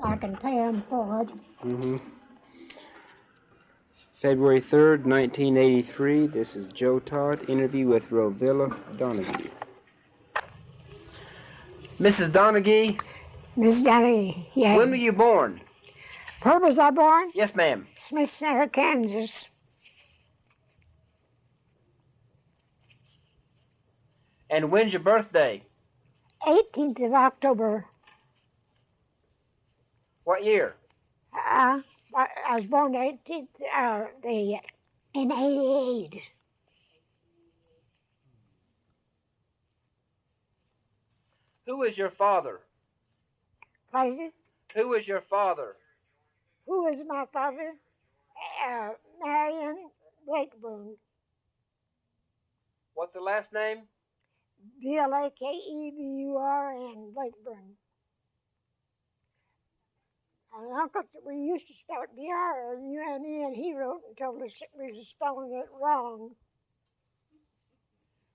I can pay him for it. Mm-hmm. February 3rd, 1983. This is Joe Todd. Interview with Rovilla Donaghe. Mrs. Donaghe, Miss Donaghe, yeah. when were you born? Where was I born? Yes, ma'am. Smithcenter, Kansas. And when's your birthday? 18th of October. What year? I was born 18th, in 88. Who is your father? Pleasure. Who is your father? Who is my father? Marion Blakeburn. What's the last name? Blakeburn, Blakeburn. And Uncle, we used to spell it B-R-U-N-E, and he wrote and told us that we were spelling it wrong.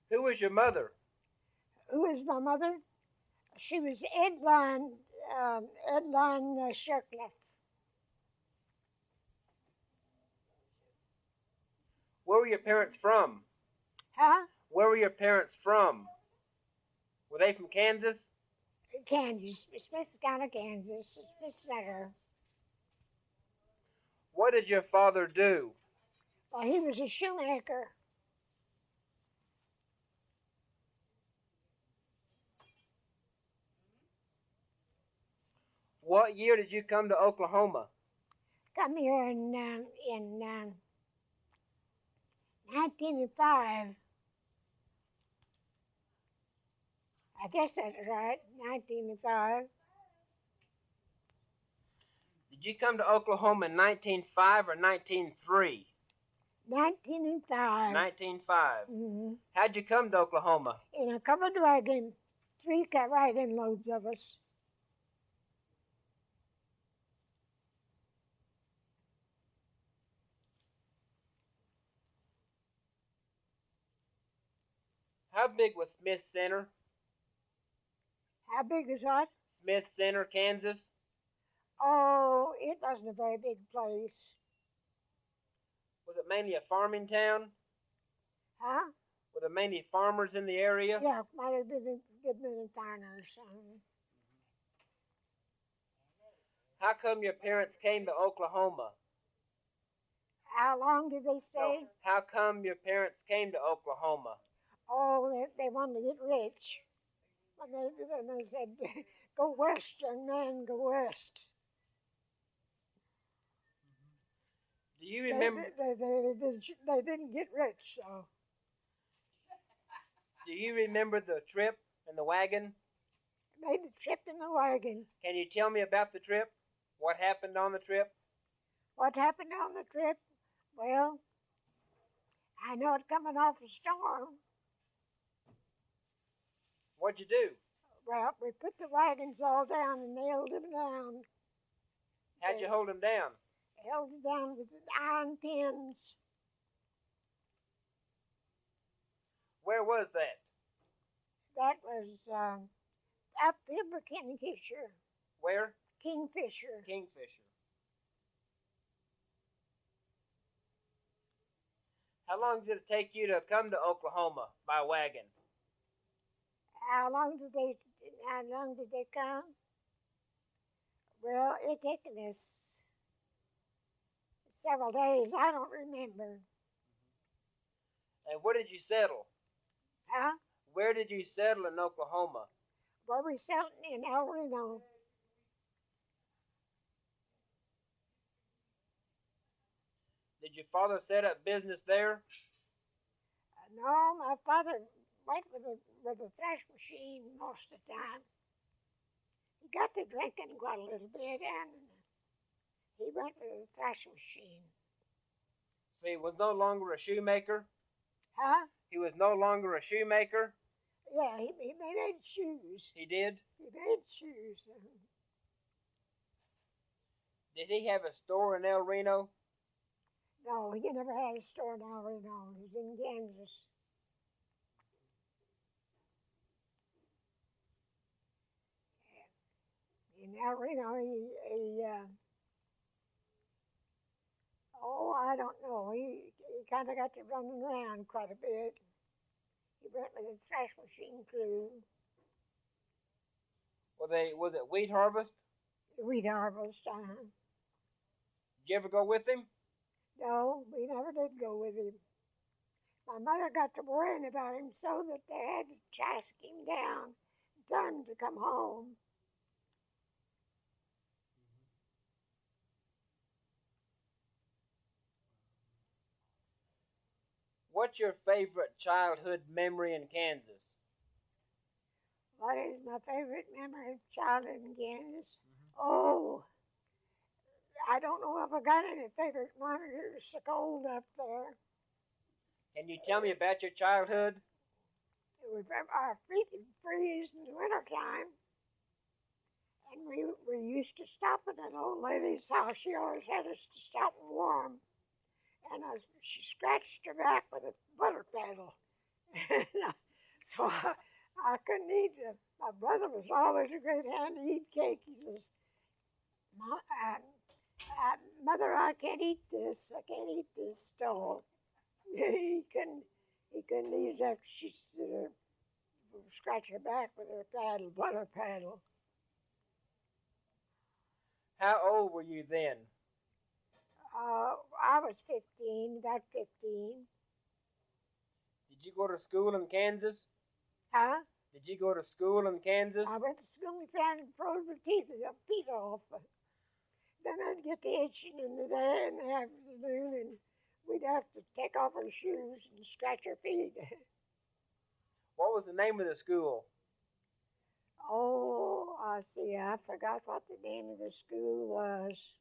Who is your mother? Who is my mother? She was Edline Shirkliff. Where were your parents from? Huh? Where were your parents from? Were they from Kansas? Kansas, Smithcenter, Kansas, Smithcenter. What did your father do? Well, he was a shoemaker. What year did you come to Oklahoma? Come here in 1905. I guess that's right, 1905. Did you come to Oklahoma in 1905 or 1903? 1905. 1905. Mm-hmm. How'd you come to Oklahoma? In a covered wagon, 3 wagon loads of us. How big was Smithcenter? How big is what? Smithcenter, Kansas. Oh, it wasn't a very big place. Was it mainly a farming town? Huh? Were there mainly farmers in the area? Yeah, might have been a good many farmers. How come your parents came to Oklahoma? How long did they stay? No, how come your parents came to Oklahoma? Oh, they wanted to get rich. When they said, go west, young man, go west. Do you remember? They didn't get rich, so. Do you remember the trip in the wagon? Made the trip in the wagon. Can you tell me about the trip? What happened on the trip? What happened on the trip? Well, I know it coming off a storm. What'd you do? Well, we put the wagons all down and nailed them down. How'd you hold them down? Held it down with iron pins. Where was that? That was up in Kingfisher. Where? Kingfisher. Kingfisher. How long did it take you to come to Oklahoma by wagon? How long did they come? Well, it taken us several days. I don't remember. And where did you settle? Huh? Where did you settle in Oklahoma? Well, we settled in Reno. Did your father set up business there? No, my father went with a thrash machine most of the time. He got to drinking quite a little bit, and he went with a thrash machine. So he was no longer a shoemaker? Huh? He was no longer a shoemaker? Yeah, he made shoes. He did? He made shoes. Did he have a store in El Reno? No, he never had a store in El Reno. He was in Kansas. in El Reno, I don't know. He kind of got to running around quite a bit. He went with the thrash machine crew. Was it wheat harvest? Wheat harvest. Did you ever go with him? No, we never did go with him. My mother got to worrying about him so that they had to chase him down and tell him to come home. What's your favorite childhood memory in Kansas? What is my favorite memory of childhood in Kansas? Oh, I don't know if I got any favorite memories. It was so cold up there. Can you tell me about your childhood? Our feet would freeze in the wintertime. And we used to stop at an old lady's house. She always had us to stop and warm. And she scratched her back with a butter paddle. So I couldn't eat it. My brother was always a great hand to eat cake. He says, Mother, I can't eat this. I can't eat this stove. He couldn't eat it after she scratched her back with her butter paddle. How old were you then? I was 15, about 15. Did you go to school in Kansas? Huh? Did you go to school in Kansas? I went to school and found and froze my feet off. Then I'd get to itching in the day and the afternoon, and we'd have to take off our shoes and scratch our feet. What was the name of the school? Oh, I see. I forgot what the name of the school was.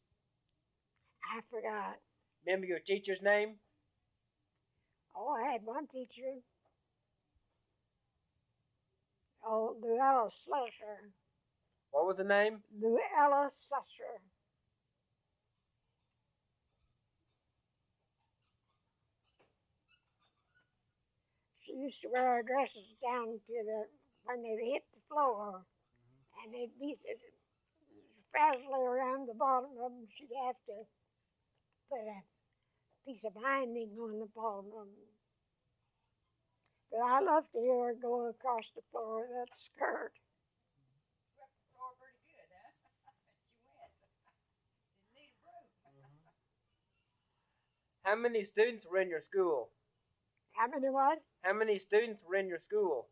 I forgot. Remember your teacher's name? Oh, I had one teacher. Oh, Luella Slusher. What was the name? Luella Slusher. She used to wear her dresses down to when they hit the floor, and they'd be frazzly around the bottom of them. She'd have to put a piece of binding on the bottom of them. But I love to hear her go across the floor with that skirt. Swept the floor pretty good, huh? She went. Didn't need a broom. How many students were in your school? How many what? How many students were in your school?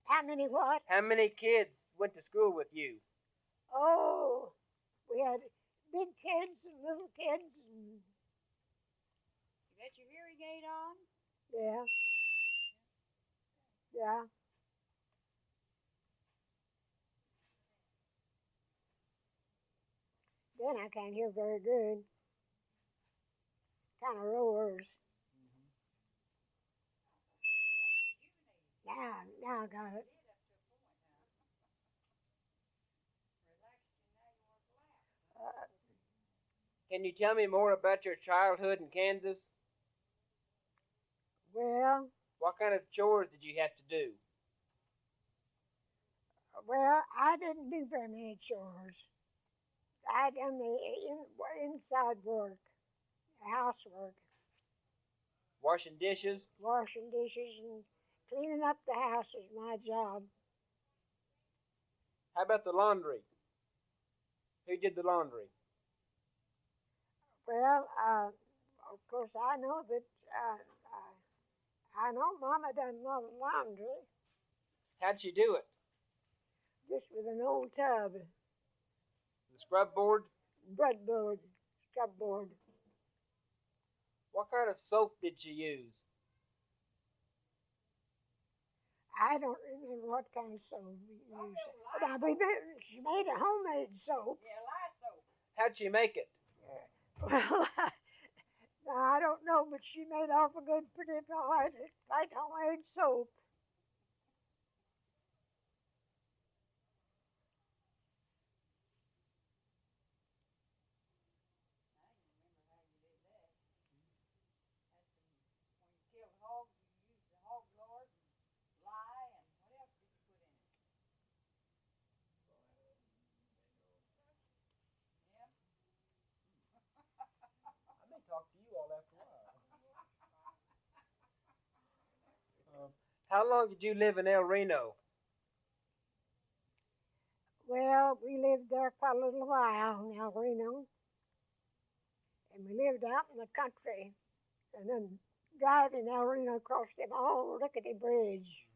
How many what? How many kids went to school with you? Oh, we had big kids and little kids. And You got your hearing aid on? yeah. Yeah. Then I can't hear very good. Kind of roars. Now I got it. Can you tell me more about your childhood in Kansas? Well, What kind of chores did you have to do? I didn't do very many chores. I done the inside work, housework, Washing dishes? washing dishes, and cleaning up the house was my job. How about the laundry? Who did the laundry? Well, of course, I know that I know Mama done a lot of laundry, How'd she do it? just with an old tub, The scrub board? breadboard, scrubboard. What kind of soap did she use? I don't remember what kind of soap we used. She made a homemade soap. Yeah, Lysol. How'd she make it? Well, I don't know, but she made awful good, pretty white homemade soap. When you kill hogs, you use the hog lard and lye, and what else did you put in it? How long did you live in El Reno? Well, we lived there quite a little while in El Reno, and we lived out in the country, and then driving El Reno across them old rickety bridge.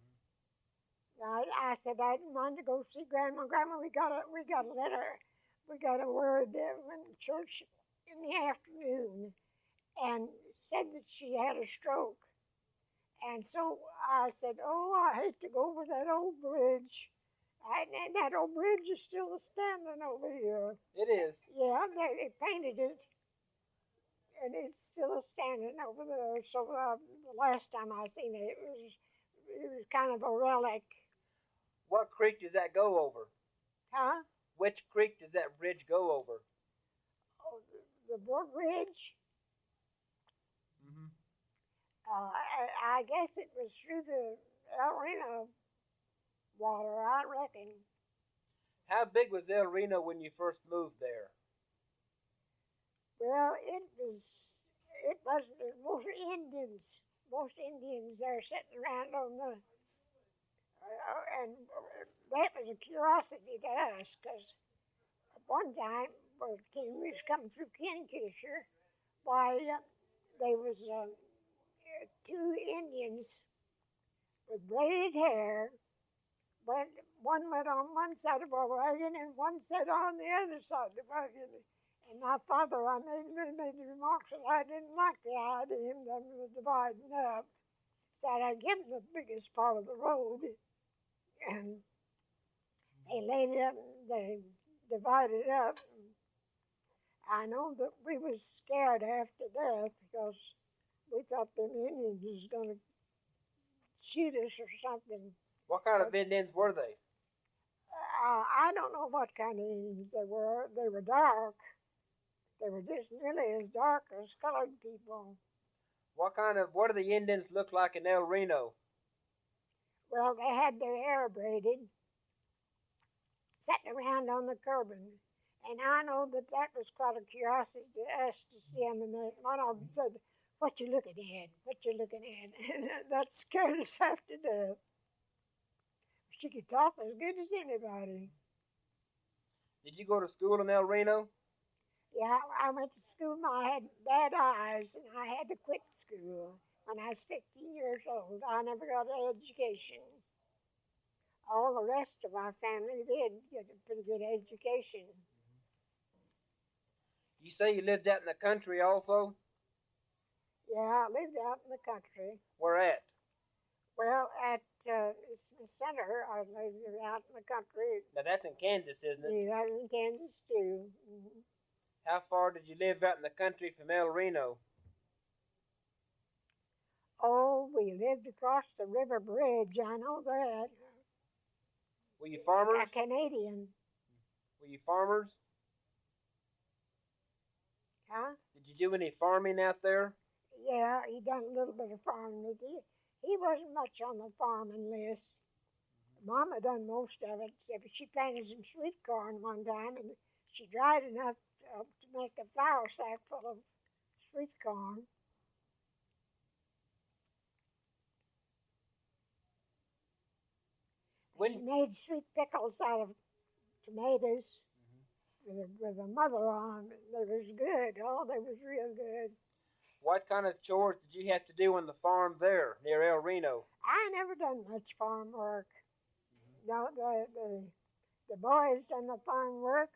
I said I didn't want to go see Grandma. Grandma, we got a letter, we got a word from church in the afternoon, and said that she had a stroke. And so I said, oh, I hate to go over that old bridge. And that old bridge is still standing over here. It is. Yeah, they painted it, and it's still standing over there. So the last time I seen it, it was kind of a relic. What creek does that go over? Huh? Which creek does that bridge go over? Oh, the Brook Ridge? Mm-hmm. I guess it was through the El Reno water, I reckon. How big was El Reno when you first moved there? Well, it wasn't most Indians there sitting around on the, and that was a curiosity to us, because one time, when we was coming through Kingfisher, why, there was two Indians with braided hair. One went on one side of our wagon and one sat on the other side of the wagon. And my father, I made the remarks that I didn't like the idea of them dividing up. Said I'd give them the biggest part of the road. And they laid it up and they divided it up. I know that we was scared half to death because we thought them Indians was going to shoot us or something. What kind of Indians were they? I don't know what kind of Indians they were. They were dark. They were just nearly as dark as colored people. What do the Indians look like in El Reno? Well, they had their hair braided, sitting around on the curbing. And I know that was quite a curiosity to us to see them. And one of them said, what you looking at? What you looking at? And that scared us half to death. She could talk as good as anybody. Did you go to school in El Reno? Yeah, I went to school. I had bad eyes, and I had to quit school when I was 15 years old. I never got an education. All the rest of our family did get a pretty good education. Mm-hmm. You say you lived out in the country also? Yeah, I lived out in the country. Where at? Well, at Smithcenter, I lived out in the country. Now that's in Kansas, isn't it? Yeah, in Kansas too. Mm-hmm. How far did you live out in the country from El Reno? Oh, we lived across the river bridge. I know that. Were you farmers? A Canadian. Were you farmers? Huh? Did you do any farming out there? Yeah, he done a little bit of farming. He wasn't much on the farming list. Mama done most of it. She planted some sweet corn one time, and she dried enough to make a flour sack full of sweet corn. She made sweet pickles out of tomatoes with a mother on. They was good. Oh, they was real good. What kind of chores did you have to do on the farm there near El Reno? I never done much farm work. No, the boys done the farm work.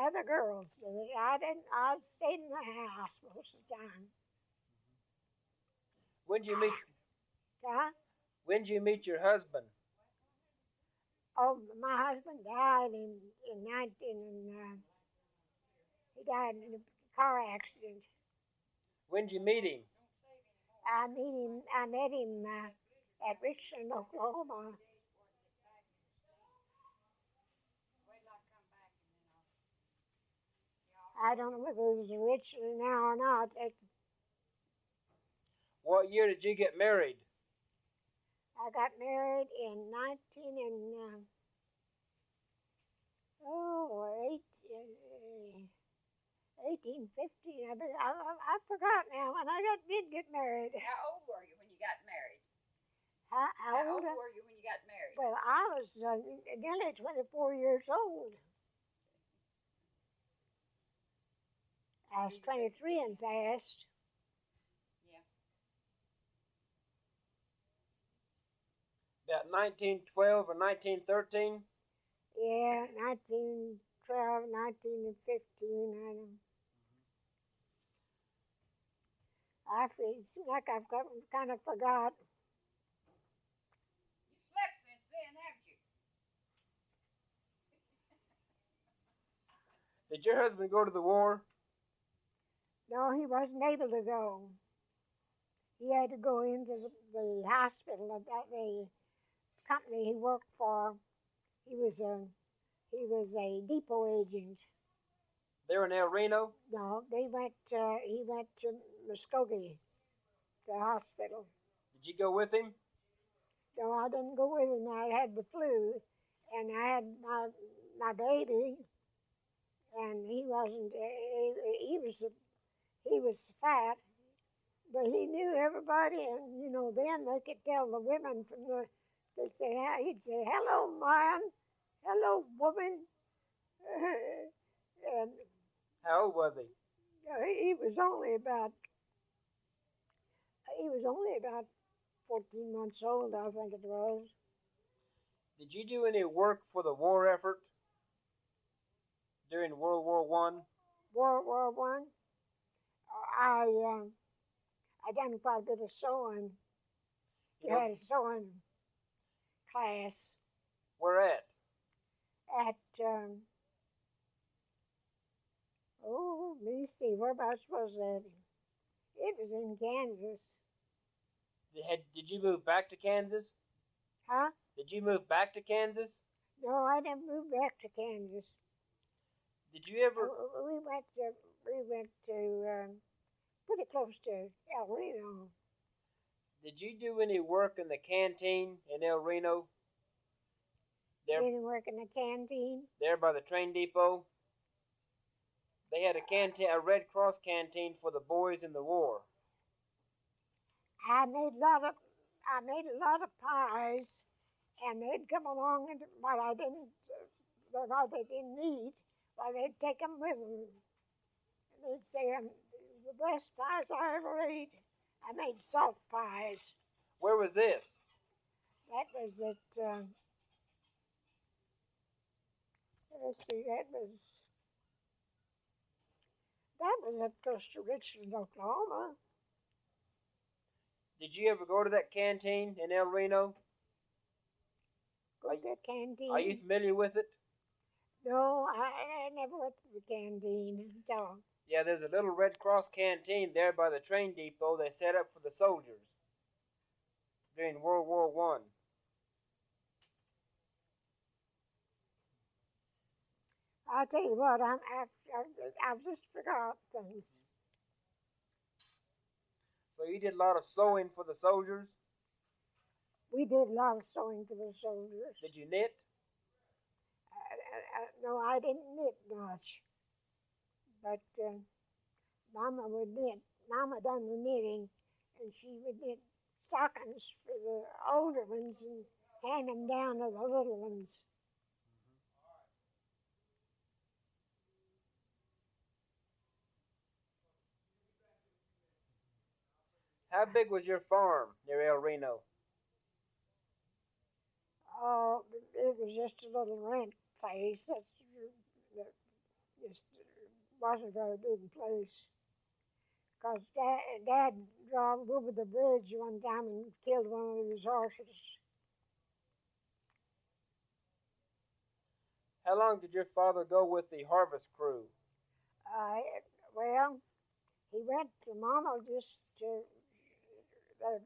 Other girls did it. I didn't. I stayed in the house most of the time. When did you meet? Huh? When did you meet your husband? Oh, my husband died in 19. He died in a car accident. When did you meet him? I met him at Richland, Oklahoma. I don't know whether it was Richland now or not. What year did you get married? I got married in 1850. I forgot now when I did get married. How old were you when you got married? How How old? old were you when you got married? Well, I was nearly 24 years old. I was 23 and passed. Yeah. About 1912 or 1913? Yeah, 1912, 1915. I feel it seems like I've kind of forgot. You slept since then, haven't you? Did your husband go to the war? No, he wasn't able to go. He had to go into the hospital at the company he worked for. He was a depot agent. There in El Reno? No, he went to Muskogee, the hospital. Did you go with him? No, I didn't go with him. I had the flu, and I had my baby, and he wasn't. He was fat, but he knew everybody, and then they could tell the women from the. He'd say, "Hello, man. Hello, woman," and How old was he? he was only about 14 months old, I think it was. Did you do any work for the war effort during World War One? World War One. I done quite a bit of sewing. We had a sewing class Where at? at let me see, whereabouts was that? It was in Kansas. Did you move back to Kansas? Huh? Did you move back to Kansas? No, I didn't move back to Kansas. Did you ever? We went to pretty close to El Reno. Did you do any work in the canteen in El Reno? Didn't work in the canteen. There by the train depot. They had a canteen, a Red Cross canteen for the boys in the war. I made a lot of pies, and they'd come along and what they didn't eat, well, they'd take them with them. And they'd say, the best pies I ever ate. I made salt pies. Where was this? That was at, let's see, that was up close to Richland, Oklahoma. Did you ever go to that canteen in El Reno? Go to the canteen. Are you familiar with it? No, I never went to the canteen. No. Yeah, there's a little Red Cross canteen there by the train depot they set up for the soldiers during World War One. I'll tell you what, I've just forgot things. So you did a lot of sewing for the soldiers? We did a lot of sewing for the soldiers. Did you knit? No, I didn't knit much. But Mama would knit. Mama done the knitting, and she would knit stockings for the older ones and hand them down to the little ones. How big was your farm near El Reno? Oh, it was just a little rent place. That just wasn't a very big place. Because Dad drove over the bridge one time and killed one of his horses. How long did your father go with the harvest crew? Well, he went to Mama just to, the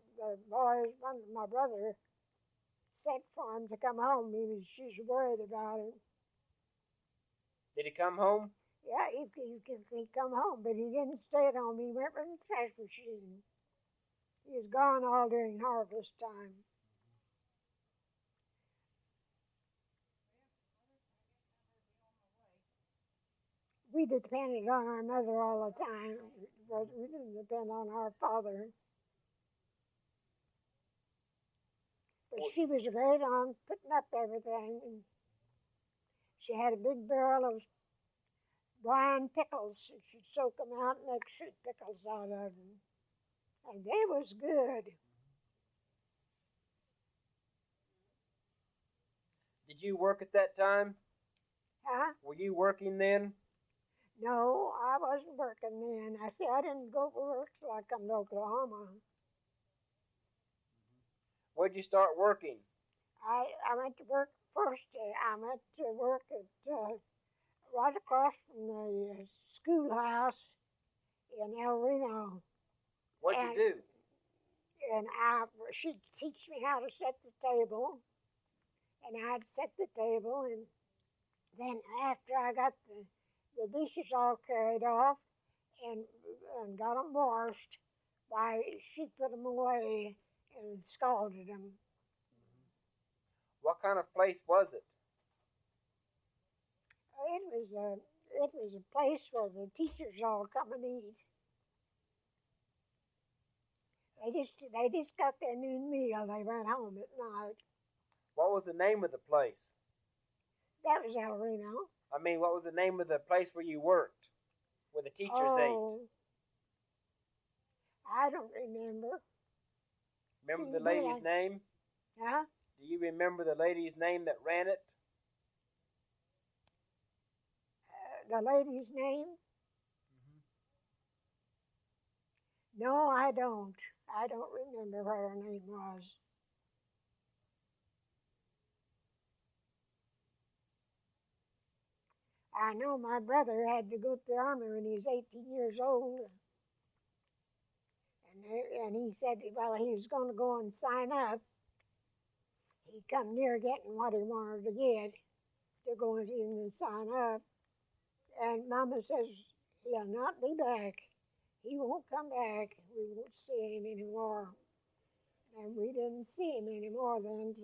boys, my brother sent for him to come home. She's worried about him. Did he come home? Yeah, he come home, but he didn't stay at home. He went with the thresh machine. He was gone all during harvest time. We depended on our mother all the time, but we didn't depend on our father. But she was great on putting up everything. And she had a big barrel of brine pickles. And she'd soak them out and make sweet pickles out of them. And they was good. Did you work at that time? Huh? Were you working then? No, I wasn't working then. I said I didn't go to work till I come to Oklahoma. Where'd you start working? I went to work first. I went to work at right across from the schoolhouse in Reno. What'd you do? And she'd teach me how to set the table, and I'd set the table, and then after I got the dishes all carried off and got them washed, why she put them away and scalded them. What kind of place was it? It was a place where the teachers all come and eat. They just got their noon meal. They went home at night. What was the name of the place? That was El Reno. I mean, what was the name of the place where you worked, where the teachers ate? I don't remember. Remember the lady's name? Huh? Do you remember the lady's name that ran it? The lady's name? No, I don't. I don't remember what her name was. I know my brother had to go to the army when he was 18 years old. And he said, well, he was going to go and sign up. He come near getting what he wanted to get to go in and sign up. And Mama says, he'll not be back. He won't come back. We won't see him anymore. And we didn't see him anymore then.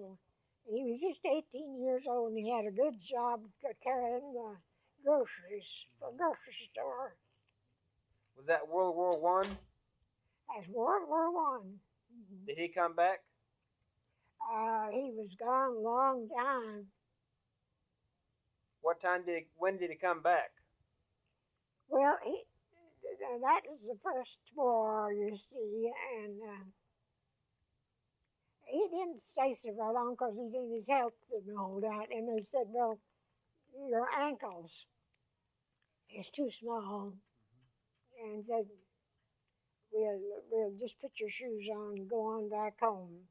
He was just 18 years old, and he had a good job carrying the groceries for a grocery store. Was that World War One? That's World War One. Did he come back? He was gone a long time. When did he come back? Well, that was the first war, you see, and he didn't stay so very long because his health didn't hold out. And they said, well, your ankles is too small. And said, we'll just put your shoes on and go on back home.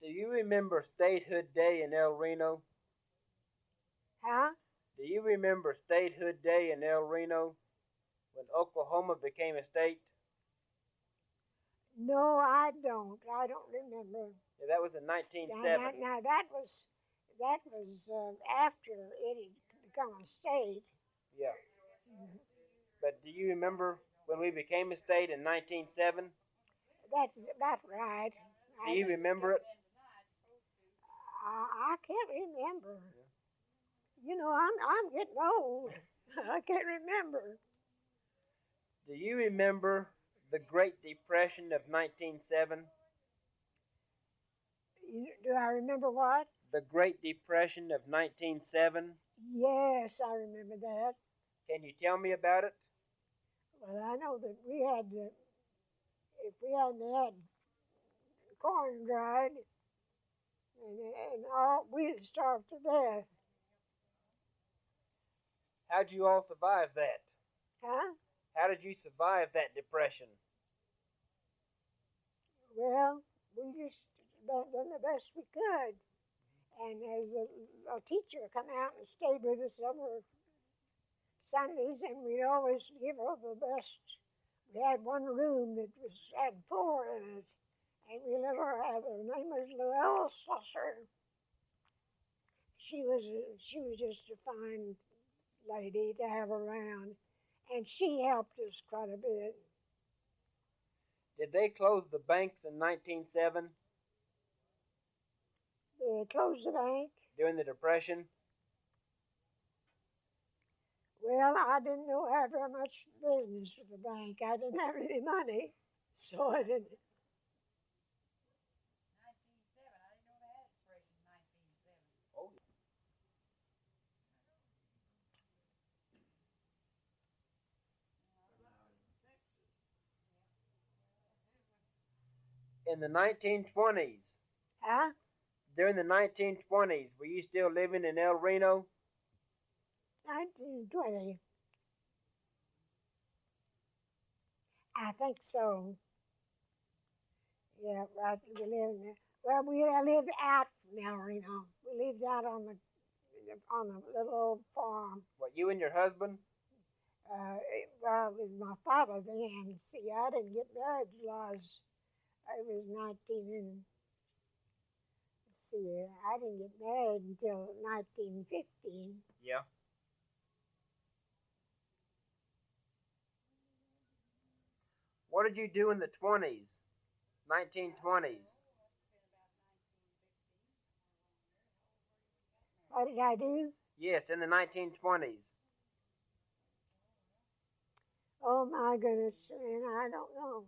Do you remember Statehood Day in El Reno? Huh? Do you remember Statehood Day in El Reno when Oklahoma became a state? No, I don't. I don't remember. Yeah, that was in 1970. Now that was after it had become a state. Yeah. But do you remember when we became a state in 1907? That's about right. Do you remember it? I can't remember. You know, I'm getting old. I can't remember. Do you remember the Great Depression of 1907? Do I remember what? The Great Depression of 1907. Yes, I remember that. Can you tell me about it? Well, I know that if we hadn't had corn dried, and all, we'd starved to death. How'd you all survive that? Huh? How did you survive that depression? Well, we just done the best we could. And as a teacher come out and stayed with us over Sundays, and we'd always give her the best. We had one room that had floor in it, and we let her have her name was Luella Slosser. She was just a fine lady to have around, and she helped us quite a bit. Did they close the banks in 1907? Did they close the bank? During the Depression? Well, I didn't have very much business with the bank. I didn't have any money, so I didn't. In the 1920s, Huh? during the 1920s, were you still living in El Reno? 1920. I think so. Yeah, right. We lived there. Well, I lived out from El Reno. We lived out on a little old farm. What, you and your husband? Well, it was my father then. See, I didn't get married till I was 19 and see, I didn't get married until 1915. Yeah. What did you do in the 20s? 1920s? What did I do? Yes, in the 1920s. Oh my goodness, man, I don't know.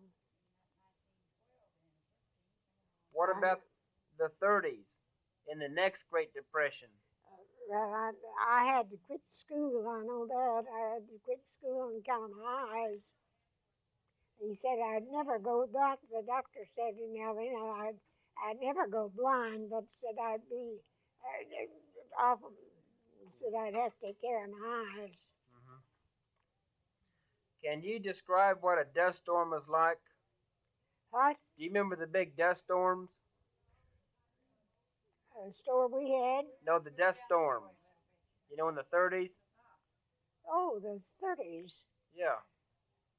What about the 30s, in the next Great Depression? Well, I had to quit school. I know that. I had to quit school and count my eyes. He said I'd never go back. The doctor said, I'd never go blind, but said I'd be off. Said I'd have to take care of my eyes. Mm-hmm. Can you describe what a dust storm was like? What? Do you remember the big dust storms? Store we had? No, the dust storms. You know, in the 30s? Oh, the 30s. Yeah.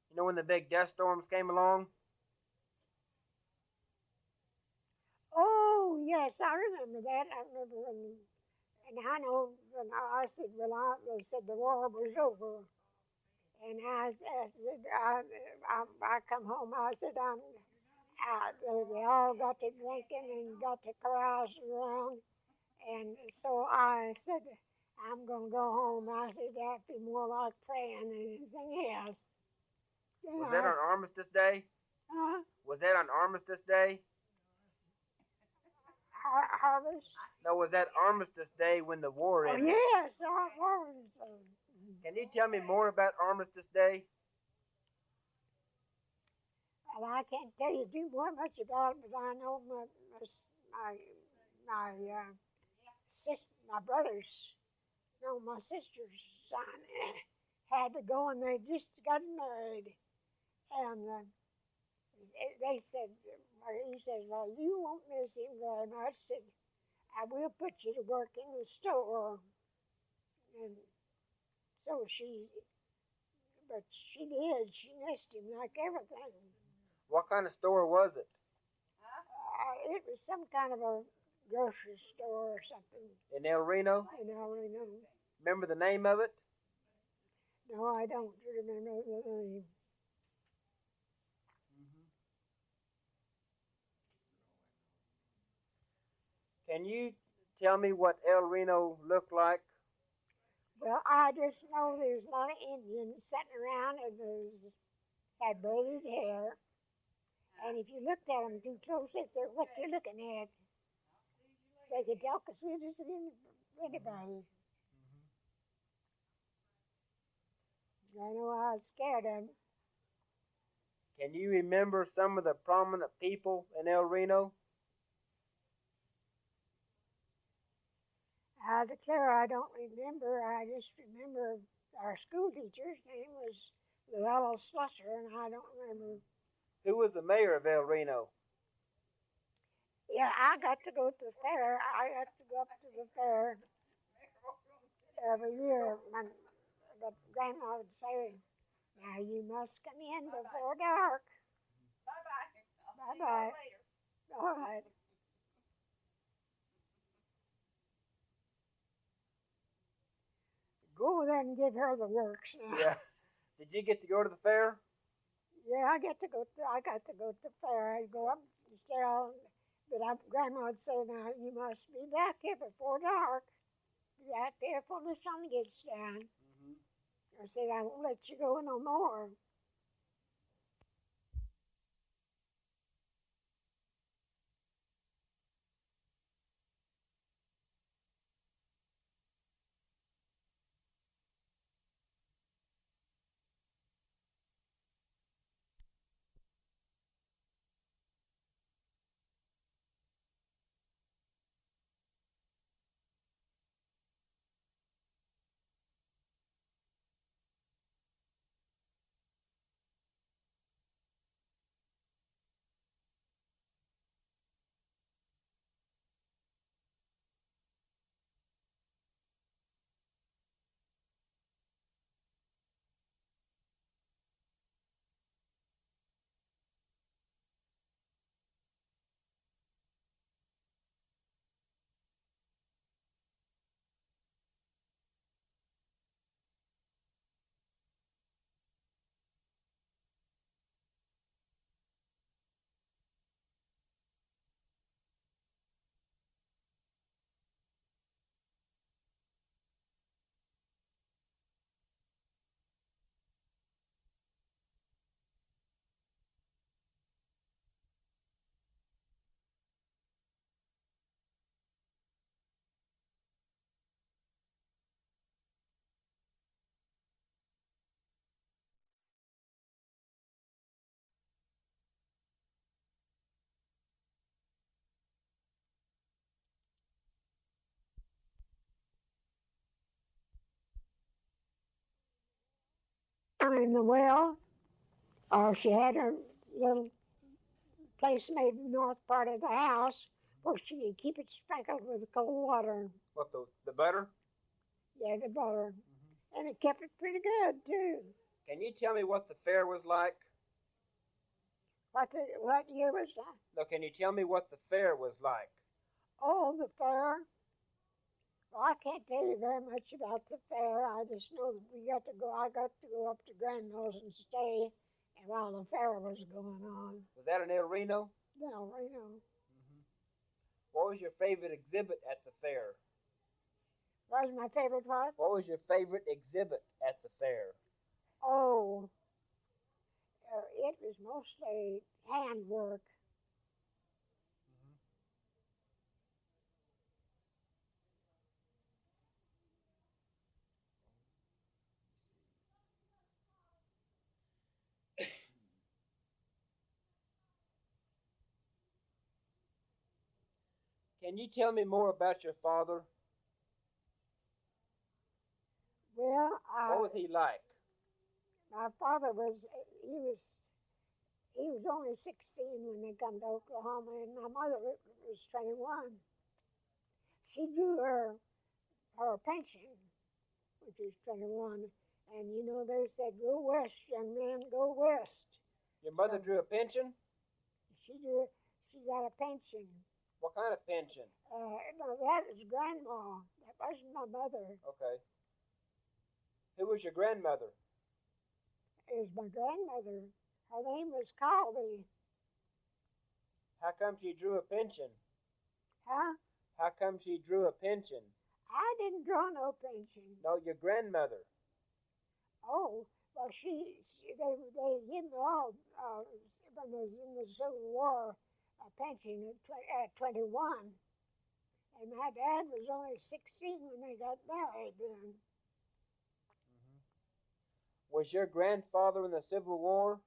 You know when the big dust storms came along? Oh, yes, I remember that. I remember and I know when I said, they said the war was over. And I said, I come home, I said, they all got to drinking and got to carousing around. And so I said, I'm going to go home. I said, that'd be more like praying than anything else. Was that on Armistice Day? Huh? Was that on Armistice Day? Harvest? No, was that Armistice Day when the war ended? Oh, yes, harvest. Can you tell me more about Armistice Day? Well, I can't tell you too much about it, but I know my brother's, no, my sister's son had to go, and they just got married, and they said, he says, well, you won't miss him very much. Said, I will put you to work in the store, and so but she did. She missed him like everything. What kind of store was it? It was some kind of a grocery store or something. In El Reno? In El Reno. Remember the name of it? No, I don't remember the name. Can you tell me what El Reno looked like? Well, I just know there's a lot of Indians sitting around and had braided hair. And if you looked at them too close, it's what you're looking at. They could tell as soon as anybody. I know I was scared of them. Can you remember some of the prominent people in El Reno? I declare I don't remember. I just remember our school teacher's name was Luella Slusser, and I don't remember. Who was the mayor of El Reno? Yeah, I got to go to the fair. I got to go up to the fair every year. But Grandma would say, now you must come in before dark. Bye-bye. Bye-bye. All right. Go there and give her the works now. Yeah. Did you get to go to the fair? Yeah, I got to go to the fair. I'd go up and stay on, but Grandma would say, now you must be back here before dark. Be out there before the sun gets down. I said, I won't let you go no more. down in the well, or she had her little place made in the north part of the house where she could keep it sprinkled with cold water. What, the butter? Yeah, the butter. And it kept it pretty good, too. Can you tell me what the fair was like? What year was that? No, can you tell me what the fair was like? Oh, the fair. Well, I can't tell you very much about the fair. I just know that I got to go up to Grandma's and stay while the fair was going on. Was that in El Reno? No, Reno. What was your favorite exhibit at the fair? What was my favorite what? What was your favorite exhibit at the fair? Oh, it was mostly handwork. Can you tell me more about your father? Well, What was he like? my father he was only 16 when they come to Oklahoma, and my mother was 21. She drew her pension, which is 21, and you know they said, "Go west, young man, go west." Your mother drew a pension? She got a pension. What kind of pension? No, that is Grandma. That wasn't my mother. Okay. Who was your grandmother? It was my grandmother. Her name was Colby. How come she drew a pension? Huh? How come she drew a pension? I didn't draw no pension. No, your grandmother. Oh, well, they gave me all, when I was in the Civil War, a pension at 21. And my dad was only 16 when they got married then. Was your grandfather in the Civil War?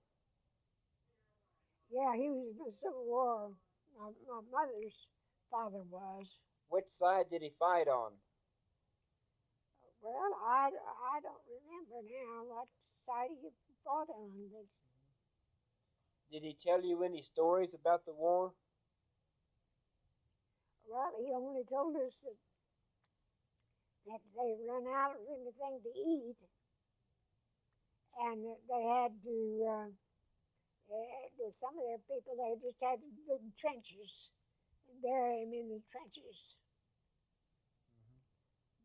Yeah, he was in the Civil War. My mother's father was. Which side did he fight on? Well, I don't remember now what side he fought on, but Did he tell you any stories about the war? well, he only told us that they run out of anything to eat, and they had to. Some of their people, they just had big trenches and bury him in the trenches.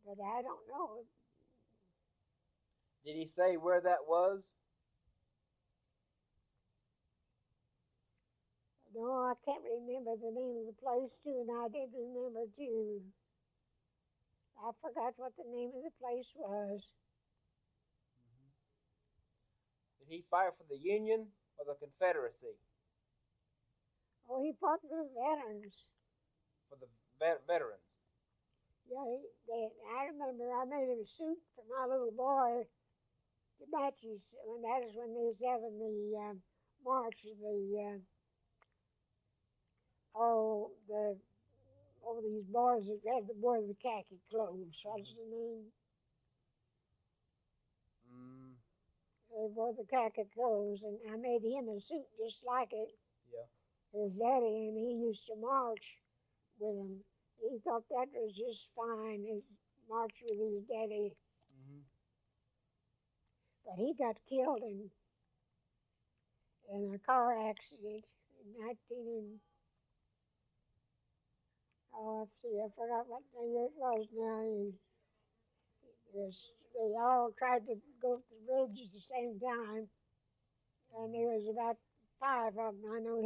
But I don't know. Did he say where that was? No, I can't remember the name of the place, too, and I did remember, too. I forgot what the name of the place was. Did he fight for the Union or the Confederacy? Oh, he fought for the veterans. For the veterans. Yeah, I remember I made him a suit for my little boy to match his, and that is when they was having the march of these boys that had the boy the khaki clothes. What's the name? They wore the khaki clothes, and I made him a suit just like it. Yeah. His daddy, and he used to march with him. He thought that was just fine, his march with his daddy. But he got killed in a car accident in I forgot what year it was now. They all tried to go up the ridge at the same time, and there was about 5 of them. I know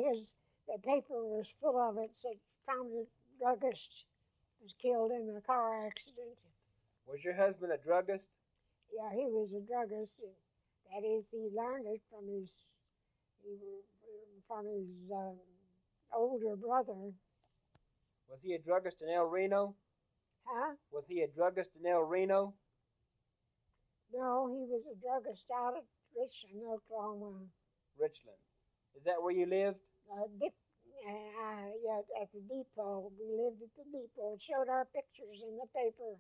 the paper was full of it, said found a druggist was killed in a car accident. Was your husband a druggist? Yeah, he was a druggist. That is, he learned it from his older brother. Was he a druggist in El Reno? Huh? Was he a druggist in El Reno? No, he was a druggist out at Richland, Oklahoma. Richland. Is that where you lived? Yeah, at the depot. We lived at the depot. It showed our pictures in the paper.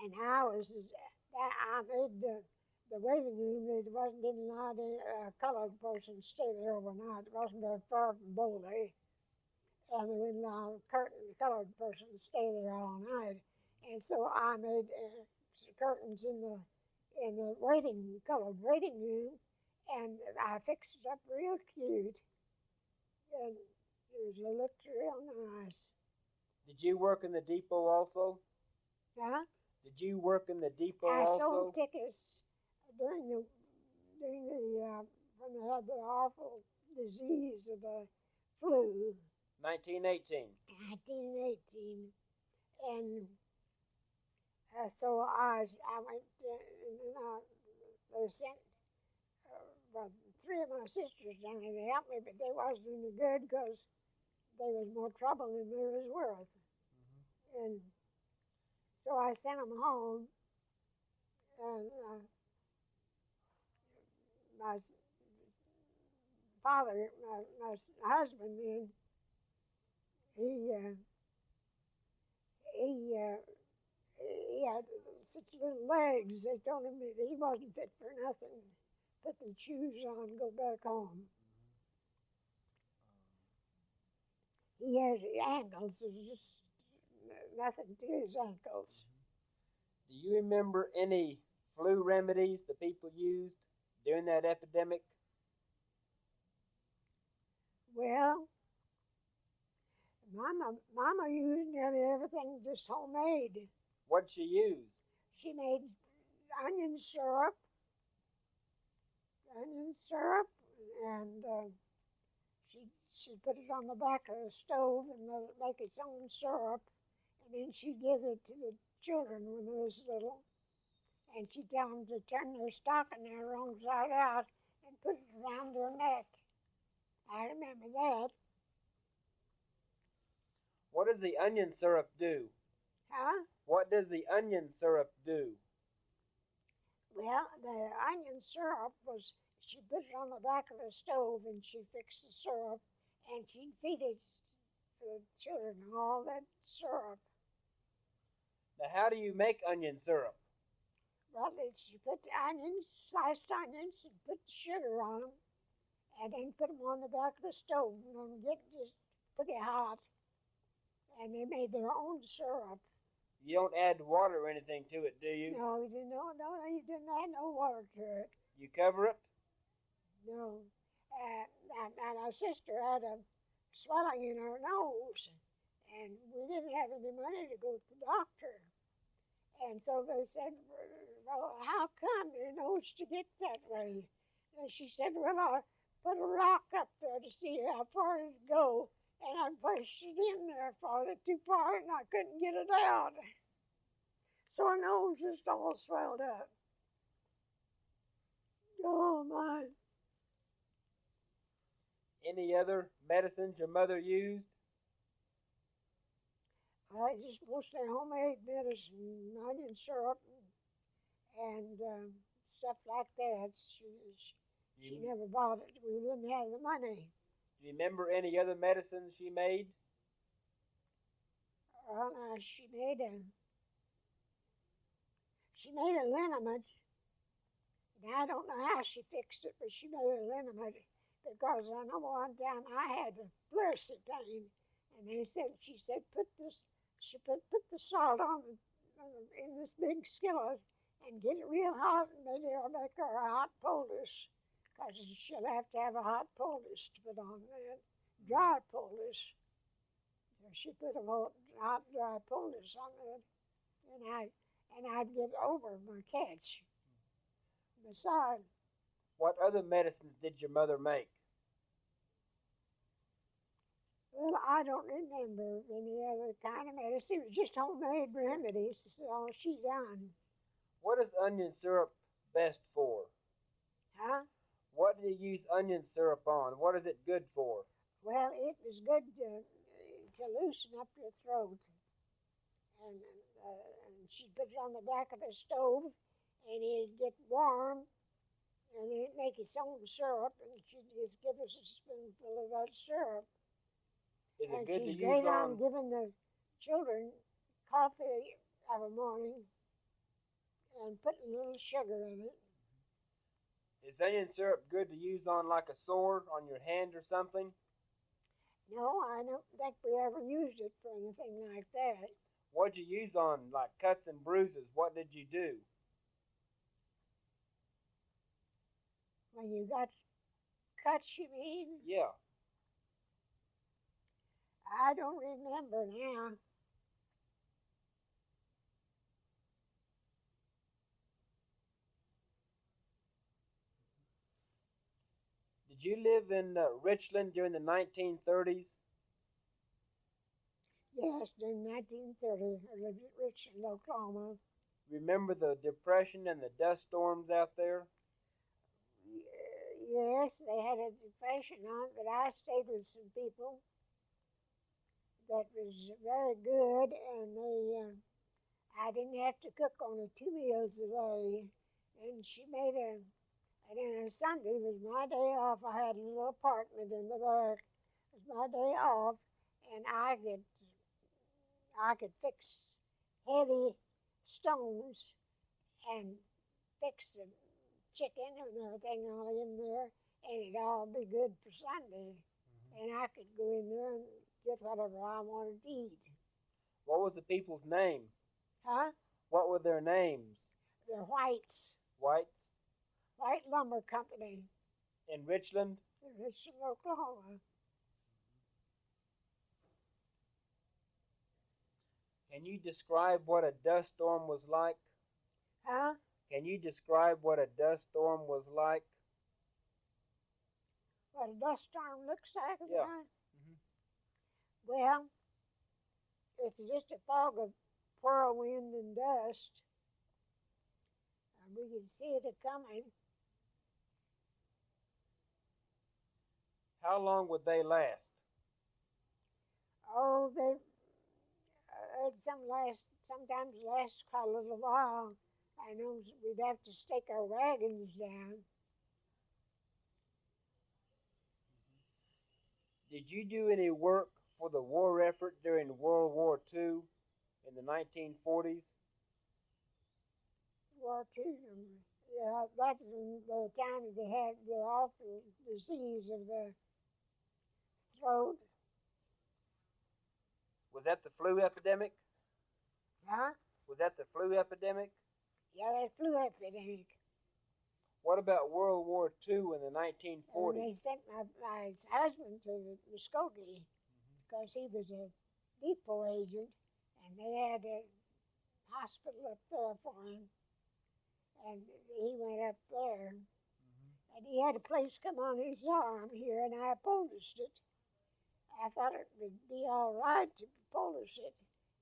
And I made the waiting room. There wasn't any colored person stay there overnight. It wasn't very far from Boley. And there wasn't a colored person stay there all night. And so I made curtains in the colored waiting room, and I fixed it up real cute. And it looked real nice. Did you work in the depot also? Huh? Did you work in the depot I also? sold tickets during the when they had the awful disease of the flu. 1918. 1918, and so I went and then they sent well, 3 of my sisters down there to help me, but they wasn't any good because there was more trouble than there was worth. And so I sent them home, and my father, my husband, then he had such little legs. They told him that he wasn't fit for nothing. Put the shoes on, go back home. He has ankles. There's just nothing to his ankles. Do you remember any flu remedies the people used during that epidemic? Well, Mama used nearly everything just homemade. What'd she use? She made onion syrup, and she put it on the back of the stove and let it make its own syrup, and then she'd give it to the children when they was little, and she'd tell them to turn their stocking their wrong side out and put it around their neck. I remember that. What does the onion syrup do? Huh? What does the onion syrup do? Well, the onion syrup was, she put it on the back of the stove and she fixed the syrup and she'd feed it to the children, all that syrup. Now, how do you make onion syrup? Well, she put the onions, sliced onions, and put the sugar on them, and then put them on the back of the stove and then get just pretty hot. And they made their own syrup. You don't add water or anything to it, do you? No, you didn't add no water to it. You cover it? No. And my sister had a swelling in her nose, and we didn't have any money to go to the doctor. And so they said, well, how come your nose to get that way? And she said, well, I put a rock up there to see how far it'd go, and I pushed it in there farther too far, and I couldn't get it out. So her nose just all swelled up. Oh, my. Any other medicines your mother used? I just mostly homemade medicine, onion syrup, and stuff like that. She never bought it. We didn't have the money. Do you remember any other medicines she made? Well, she made a liniment. And I don't know how she fixed it, but she made a liniment because I know one time I had a flirty pain, and she said put the salt on in this big skillet and get it real hot, and maybe it'll make her a hot poultice, because she'll have to have a hot poultice to put on that, dry poultice. So she put a hot dry poultice on it, and I'd get over my catch. Besides, what other medicines did your mother make? Well, I don't remember any other kind of medicine. It was just homemade remedies. That's all she done. What is onion syrup best for? Huh? What do you use onion syrup on? What is it good for? Well, it was good to loosen up your throat. And she'd put it on the back of the stove, and it'd get warm, and it'd make its own syrup, and she'd just give us a spoonful of that syrup. Is it And good to she's use great on? on giving the children coffee of a morning, and put a little sugar in it. Is onion syrup good to use on like a sore on your hand or something? No, I don't think we ever used it for anything like that. What'd you use on like cuts and bruises? What did you do? When you got cuts, you mean? Yeah. I don't remember now. Did you live in Richland during the 1930s? Yes, during 1930, I lived at Richland, Oklahoma. Remember the depression and the dust storms out there? Yes, they had a depression on, but I stayed with some people that was very good, and I didn't have to cook only 2 meals a day. And she made and then Sunday was my day off. I had a little apartment in the back. It was my day off, and I could fix heavy stones and fix the chicken and everything all in there, and it'd all be good for Sunday. And I could go in there and get whatever I wanted to eat. What was the people's name? Huh? What were their names? The Whites, Whites? White Lumber Company In Richland? in Richland, Oklahoma. Can you describe what a dust storm was like? Huh? Can you describe what a dust storm was like? What a dust storm looks like? Yeah. Huh? Well, it's just a fog of whirlwind and dust. And we could see it coming. How long would they last? Oh, they sometimes last quite a little while. I know we'd have to stake our wagons down. Did you do any work for the war effort during World War II in the 1940s? War II. Yeah, that's the time they had the awful disease of the throat. Was that the flu epidemic? Huh? Was that the flu epidemic? Yeah, that flu epidemic. What about World War II in the And 1940s? they sent my husband to Muskogee because he was a depot agent, and they had a hospital up there for him. And he went up there, and he had a place come on his arm here, and I polished it. I thought it would be all right to polish it,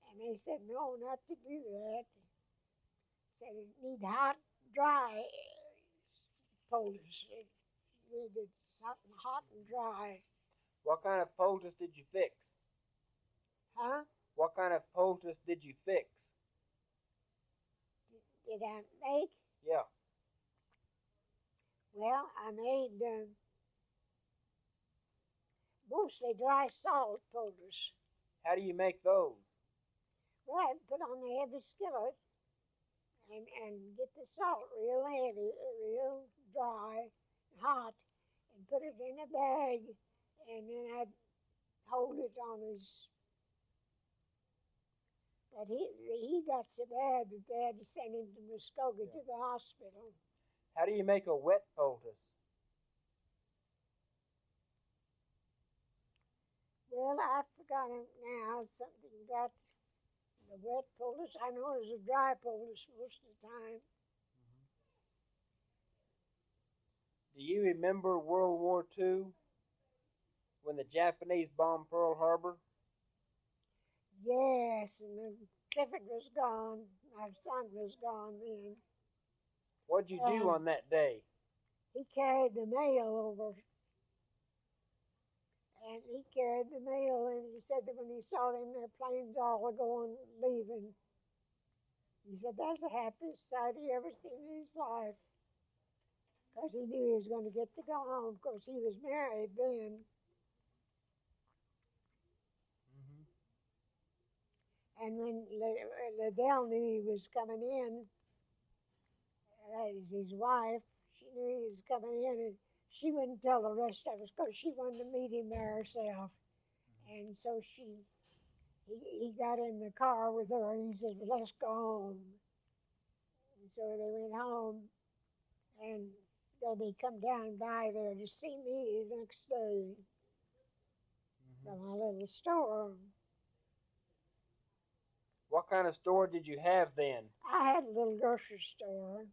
and they said no, not to do that. Said it need hot, dry polish. It needed something hot and dry. What kind of poultice did you fix? Huh? What kind of poultice did you fix? Did I make? Yeah. Well, I made mostly dry salt poultice. How do you make those? Well, I put on the heavy skillet and get the salt real heavy, real dry, hot, and put it in a bag, and then I'd hold it on his. But he got so bad that they had to send him to Muskogee to the hospital. How do you make a wet poultice? Well, I've forgotten now something about the wet poultice. I know it was a dry poultice most of the time. Do you remember World War II when the Japanese bombed Pearl Harbor? Yes, and then Clifford was gone. My son was gone then. What'd you do on that day? He carried the mail over. And he carried the mail, and he said that when he saw them, their planes all going, leaving, he said that's the happiest sight he ever seen in his life. Because he knew he was going to get to go home, because he was married then. And when Liddell knew he was coming in, that is his wife. She knew he was coming in, and she wouldn't tell the rest of us because she wanted to meet him there herself. And so he got in the car with her, and he said, "Well, let's go home." And so they went home, and then he come down by there to see me the next day from my little store. What kind of store did you have then? I had a little grocery store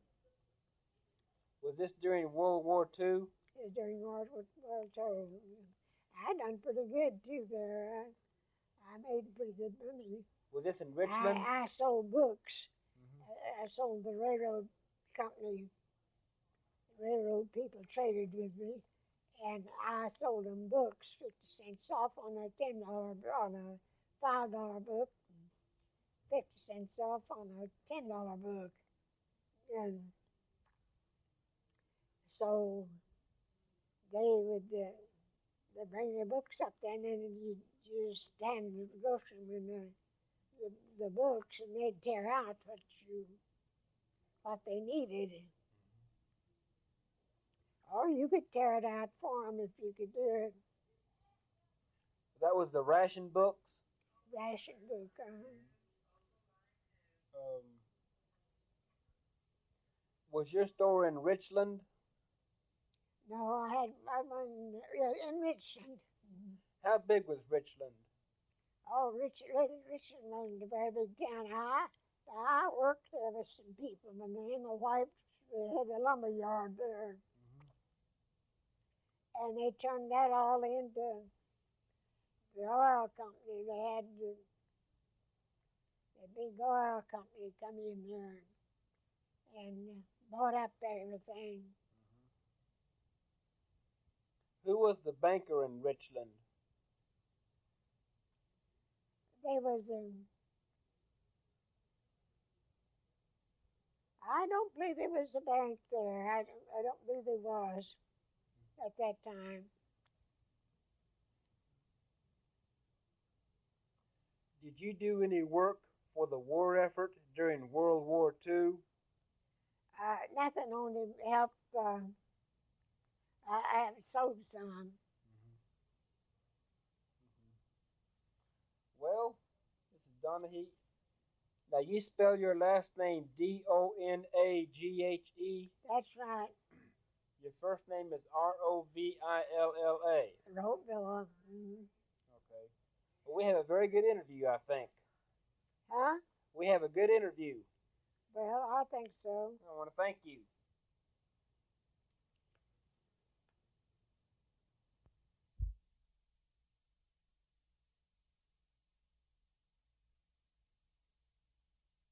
Was this during World War II? during World War II. I done pretty good too there. I made pretty good money. Was this in Richland? I sold books. I sold the railroad company. Railroad people traded with me, and I sold them books, 50 cents off on a $10 on a $5 book, 50 cents off on a $10 book, and so they would they bring their books up then, and you just stand the groceryman the books, and they'd tear out what they needed. Or you could tear it out for them if you could do it. That was the ration books? Ration book. Was your store in Richland? No, I had one in Richland. How big was Richland? Oh, Richland was a very big town. I worked there with some people, and then my wife had the lumber yard there. And they turned that all into the oil company. They had the big oil company come in there and bought up everything. Who was the banker in Richland? There was I don't believe there was a bank there. I don't believe there was at that time. Did you do any work for the war effort during World War II? Nothing only helped. I have sold some. Well, Mrs. Donaghe, now you spell your last name Donaghe. That's right. Your first name is Rovilla. Rovilla. Okay. Well, we have a very good interview, I think. Huh? We have a good interview. Well, I think so. I want to thank you.